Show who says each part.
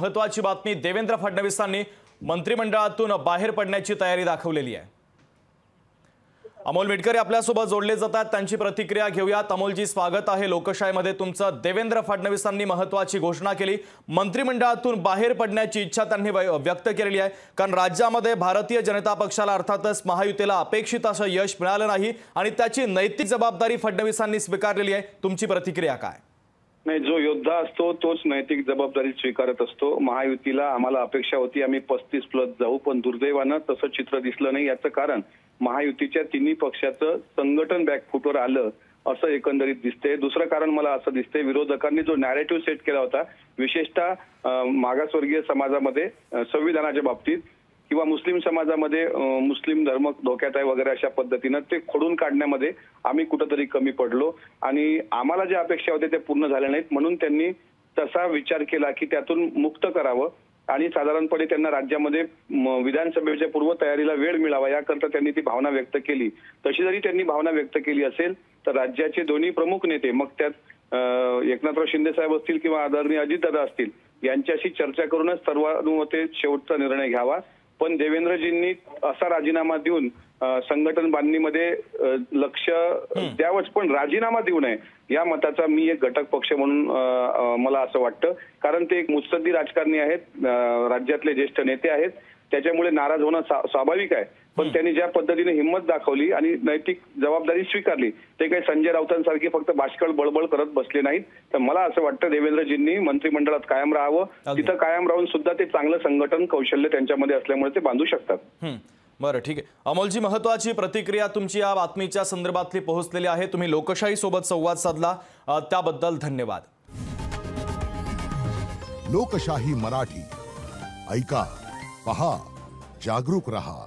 Speaker 1: महत्त्वाची बातमी, देवेंद्र फडणवीसांनी मंत्रिमंडळातून बाहेर पडण्याची तयारी दाखवलेली आहे। अमोल मिटकरी आपल्यासोबत जोडले जातात, त्यांची प्रतिक्रिया घेऊयात। अमोलजी, स्वागत आहे लोकशाहीमध्ये तुमचं। देवेंद्र फडणवीसांनी महत्त्वाची घोषणा केली, मंत्रिमंडळातून बाहेर पडण्याची इच्छा त्यांनी व्यक्त केलेली आहे। कारण राज्यामध्ये भारतीय जनता पक्षाला अर्थातच महायुतीला अपेक्षित असं यश मिळालं नाही आणि त्याची नैतिक जबाबदारी फडणवीसांनी स्वीकारलेली आहे। तुमची प्रतिक्रिया काय?
Speaker 2: नाही, जो योद्धा असतो तोच नैतिक जबाबदारी स्वीकारत असतो। महायुतीला आम्हाला अपेक्षा होती आम्ही 35+ जाऊ, पण दुर्दैवानं तसं चित्र दिसलं नाही। याचं कारण महायुतीच्या तिन्ही पक्षाचं संघटन बॅकफुटवर आलं असं एकंदरीत दिसते। दुसरं कारण मला असं दिसतंय, विरोधकांनी जो नॅरेटिव्ह सेट केला होता विशेषतः मागासवर्गीय समाजामध्ये संविधानाच्या बाबतीत किंवा मुस्लिम समाजामध्ये मुस्लिम धर्म धोक्यात आहे वगैरे अशा पद्धतीनं ते खोडून काढण्यामध्ये आम्ही कुठेतरी कमी पडलो आणि आम्हाला ज्या अपेक्षा होत्या त्या पूर्ण झाल्या नाहीत। म्हणून त्यांनी तसा विचार केला की त्यातून मुक्त करावं आणि साधारणपणे त्यांना राज्यामध्ये विधानसभेच्या पूर्वतयारीला वेळ मिळावा याकरता त्यांनी ती भावना व्यक्त केली। तशी जरी त्यांनी भावना व्यक्त केली असेल तर राज्याचे दोन्ही प्रमुख नेते, मग त्यात एकनाथराव शिंदे साहेब असतील किंवा आदरणीय अजितदादा असतील, यांच्याशी चर्चा करूनच सर्वानुमते शेवटचा निर्णय घ्यावा। पण देवेंद्रजींनी असा राजीनामा देऊन संघटन बांधणीमध्ये लक्ष द्यावंच, पण राजीनामा देऊ नये या मताचा मी एक घटक पक्ष म्हणून मला असं वाटतं। कारण ते एक मुत्सद्दी राजकारणी आहेत, राज्यातले ज्येष्ठ नेते आहेत, त्याच्यामुळे नाराज होणं स्वाभाविक आहे। पण त्यांनी ज्या पद्धतीने हिंमत दाखवली आणि नैतिक जबाबदारी स्वीकारली, ते काही संजय राऊतांसारखी फक्त बाष्कळ बळबळ करत बसले नाहीत। तर मला असं वाटतं देवेंद्रजींनी मंत्रिमंडळात कायम राहावं, तिथं कायम राहून सुद्धा ते चांगलं संघटन कौशल्य त्यांच्यामध्ये असल्यामुळे ते बांधू शकतात।
Speaker 1: बरं, ठीक आहे अमोलजी, महत्त्वाची प्रतिक्रिया तुमची या बातमीच्या संदर्भातली पोहोचलेली आहे। तुम्ही लोकशाही सोबत संवाद साधला त्याबद्दल धन्यवाद।
Speaker 3: लोकशाही मराठी ऐका, पहा, जागरूक रहा।